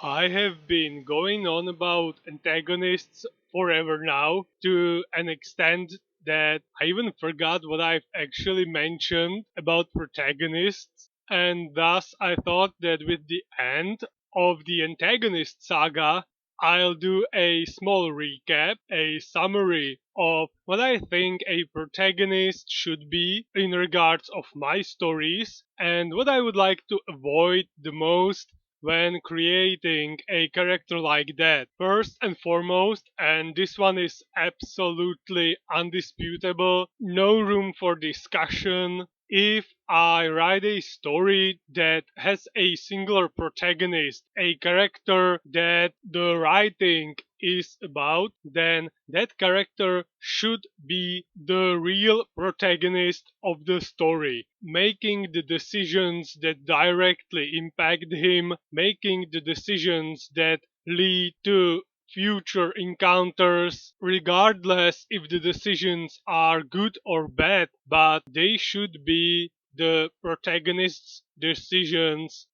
I have been going on about antagonists forever now, to an extent that I even forgot what I've actually mentioned about protagonists, and thus I thought that with the end of the antagonist saga, I'll do a small recap, a summary of what I think a protagonist should be in regards of my stories, and what I would like to avoid the most when creating a character like that. First and foremost, and this one is absolutely undisputable, no room for discussion. If I write a story that has a singular protagonist, a character that the writing is about, then that character should be the real protagonist of the story, making the decisions that directly impact him, making the decisions that lead to future encounters, regardless if the decisions are good or bad, but they should be the protagonist's decisions.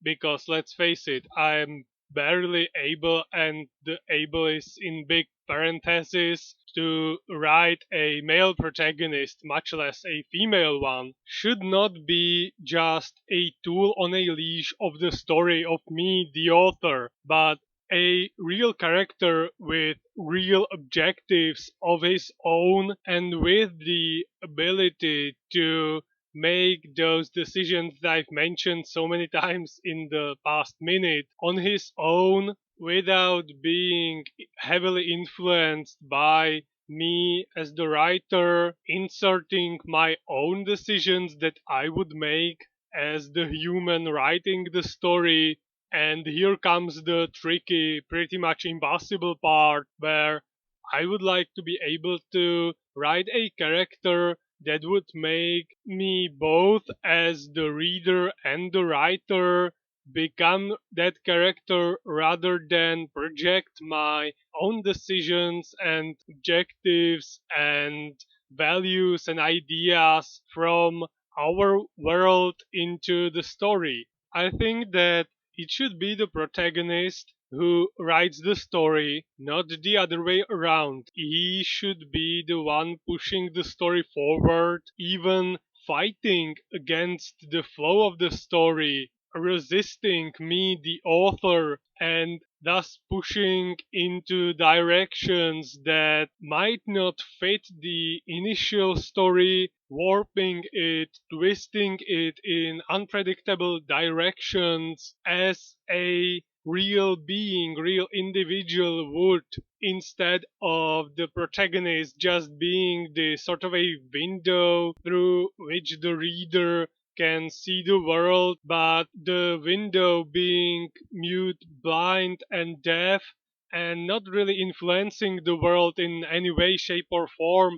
Because let's face it, I'm barely able, and the able is in big parentheses, to write a male protagonist, much less a female one, should not be just a tool on a leash of the story of me, the author, but a real character with real objectives of his own and with the ability to make those decisions that I've mentioned so many times in the past minute on his own without being heavily influenced by me as the writer, inserting my own decisions that I would make as the human writing the story. And here comes the tricky, pretty much impossible part where I would like to be able to write a character that would make me both as the reader and the writer become that character rather than project my own decisions and objectives and values and ideas from our world into the story. I think that it should be the protagonist who writes the story, not the other way around. He should be the one pushing the story forward, even fighting against the flow of the story, resisting me, the author, and thus pushing into directions that might not fit the initial story, warping it, twisting it in unpredictable directions as a real being, real individual would, instead of the protagonist just being the sort of a window through which the reader can see the world, but the window being mute, blind, and deaf, and not really influencing the world in any way, shape, or form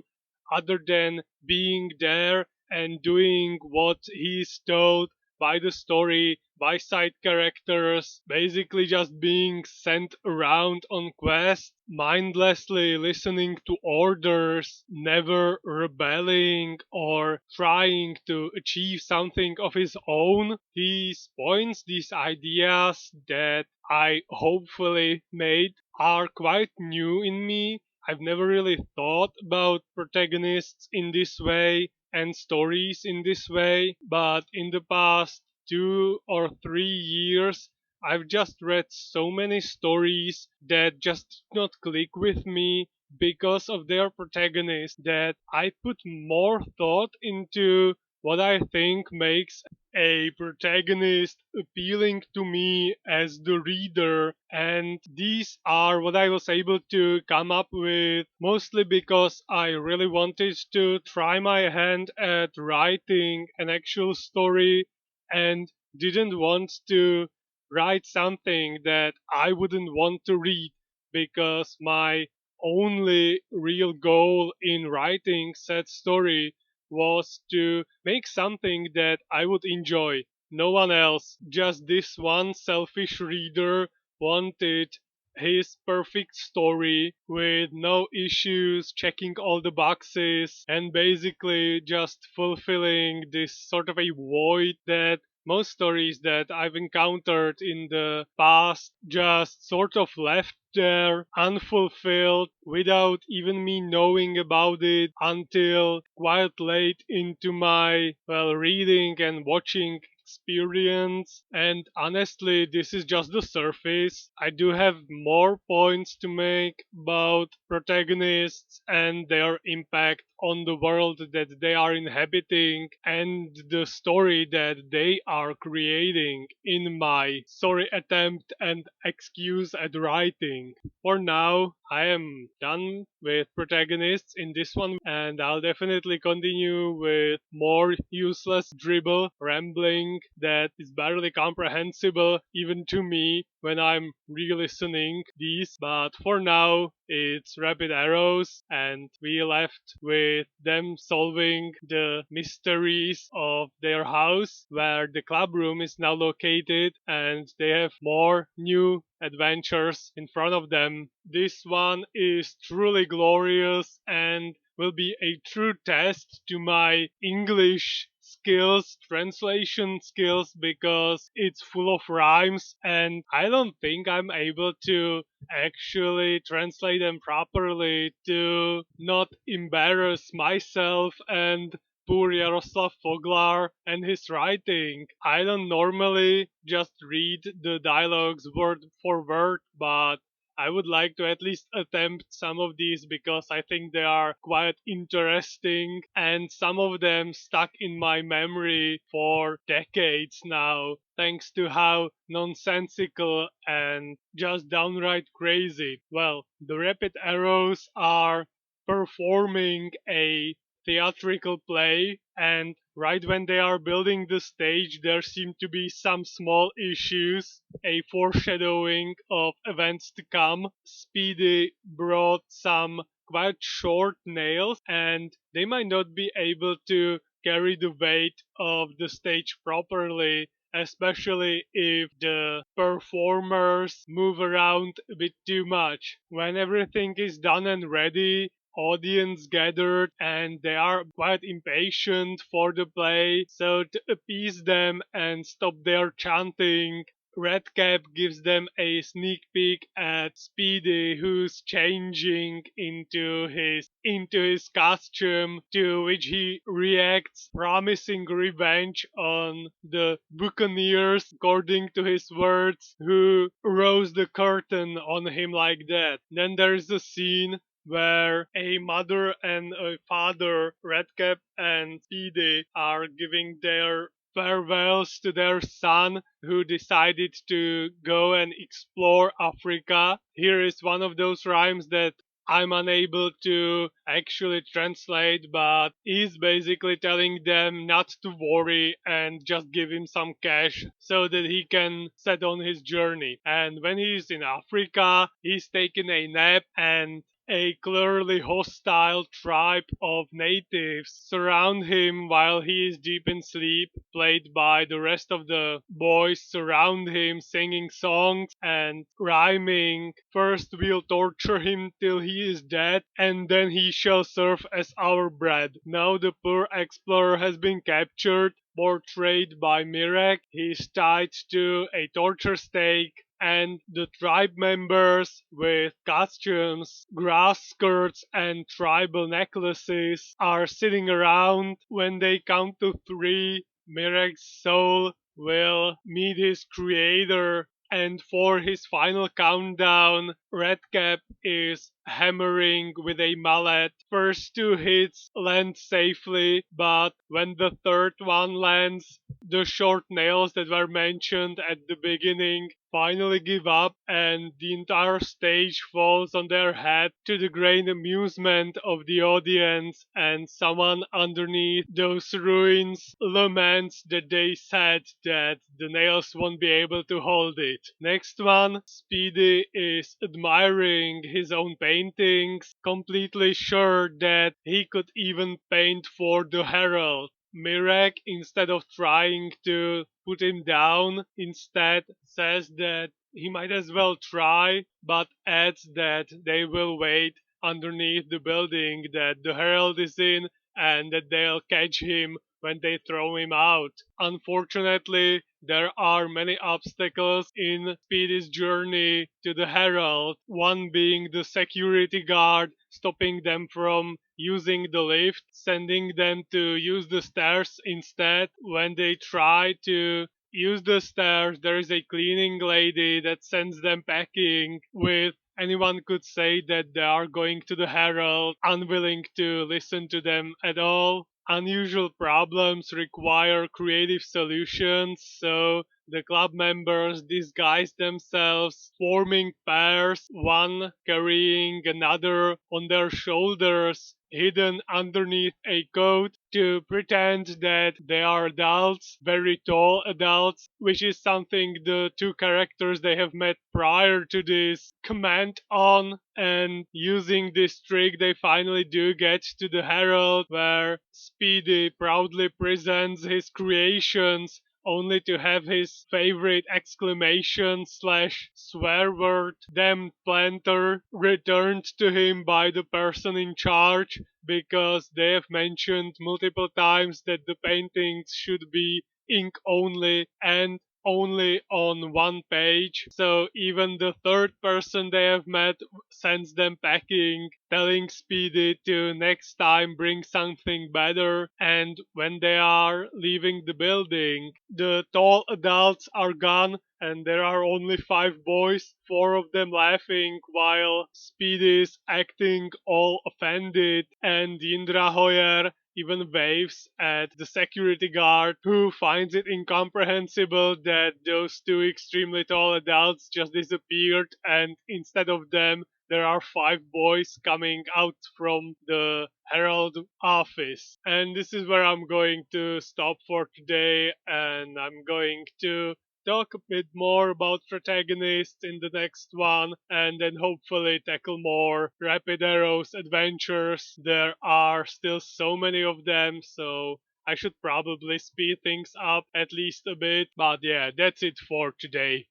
other than being there and doing what he's told by the story, by side characters, basically just being sent around on quests, mindlessly listening to orders, never rebelling or trying to achieve something of his own. He points these ideas that I hopefully made are quite new in me. I've never really thought about protagonists in this way and stories in this way, but in the past 2 or 3 years, I've just read so many stories that just did not click with me because of their protagonist that I put more thought into what I think makes a protagonist appealing to me as the reader, and these are what I was able to come up with mostly because I really wanted to try my hand at writing an actual story and didn't want to write something that I wouldn't want to read, because my only real goal in writing said story was to make something that I would enjoy. No one else, just this one selfish reader wanted his perfect story with no issues, checking all the boxes, and basically just fulfilling this sort of a void that most stories that I've encountered in the past just sort of left there unfulfilled without even me knowing about it until quite late into my, well, reading and watching experience. And honestly, this is just the surface. I do have more points to make about protagonists and their impact on the world that they are inhabiting and the story that they are creating in my sorry attempt and excuse at writing. For now, I am done with protagonists in this one, and I'll definitely continue with more useless dribble rambling that is barely comprehensible even to me when I'm re-listening these. But for now, it's rapid arrows, and we left with them solving the mysteries of their house where the club room is now located, and they have more new adventures in front of them. This one is truly glorious and will be a true test to my English skills, translation skills, because it's full of rhymes and I don't think I'm able to actually translate them properly to not embarrass myself and poor Yaroslav Foglar and his writing. I don't normally just read the dialogues word for word, but I would like to at least attempt some of these because I think they are quite interesting and some of them stuck in my memory for decades now, thanks to how nonsensical and just downright crazy. Well, the Rapid Arrows are performing a theatrical play, and right when they are building the stage, there seem to be some small issues, a foreshadowing of events to come. Speedy brought some quite short nails, and they might not be able to carry the weight of the stage properly, especially if the performers move around a bit too much. When everything is done and ready, audience gathered and they are quite impatient for the play, so to appease them and stop their chanting, Redcap gives them a sneak peek at Speedy, who's changing into his costume, to which he reacts, promising revenge on the buccaneers, according to his words, who rose the curtain on him like that. Then there's a scene where a mother and a father, Redcap and Speedy, are giving their farewells to their son who decided to go and explore Africa. Here is one of those rhymes that I'm unable to actually translate, but he's basically telling them not to worry and just give him some cash so that he can set on his journey. And when he's in Africa, he's taking a nap and a clearly hostile tribe of natives surround him while he is deep in sleep, played by the rest of the boys surround him, singing songs and rhyming. First we'll torture him till he is dead, and then he shall serve as our bread. Now the poor explorer has been captured, portrayed by Mirek. He is tied to a torture stake, and the tribe members with costumes, grass skirts, and tribal necklaces are sitting around. When they count to three, Mirek's soul will meet his creator, and for his final countdown, Redcap is hammering with a mallet. First two hits land safely, but when the third one lands, the short nails that were mentioned at the beginning finally give up, and the entire stage falls on their head, to the great amusement of the audience, and someone underneath those ruins laments that they said that the nails won't be able to hold it. Next one, Speedy is admiring his own paintings, completely sure that he could even paint for the Herald. Mirek, instead of trying to put him down, instead says that he might as well try, but adds that they will wait underneath the building that the Herald is in and that they'll catch him when they throw him out. Unfortunately, there are many obstacles in Speedy's journey to the Herald, one being the security guard stopping them from using the lift, sending them to use the stairs instead. When they try to use the stairs, there is a cleaning lady that sends them packing with anyone could say that they are going to the Herald, unwilling to listen to them at all. Unusual problems require creative solutions, so the club members disguise themselves, forming pairs, one carrying another on their shoulders, hidden underneath a coat to pretend that they are adults, very tall adults, which is something the two characters they have met prior to this comment on. And using this trick, they finally do get to the Herald, where Speedy proudly presents his creations only to have his favorite exclamation slash swear word, damn planter, returned to him by the person in charge because they have mentioned multiple times that the paintings should be ink only and only on one page. So even the third person they have met sends them packing, telling Speedy to next time bring something better. And when they are leaving the building, the tall adults are gone and there are only five boys, four of them laughing while Speedy is acting all offended, and Indra Hoyer even waves at the security guard, who finds it incomprehensible that those two extremely tall adults just disappeared, and instead of them there are five boys coming out from the Herald office. And this is where I'm going to stop for today, and I'm going to talk a bit more about protagonists in the next one, and then hopefully tackle more Rapid Arrow's adventures. There are still so many of them, so I should probably speed things up at least a bit. But yeah, that's it for today.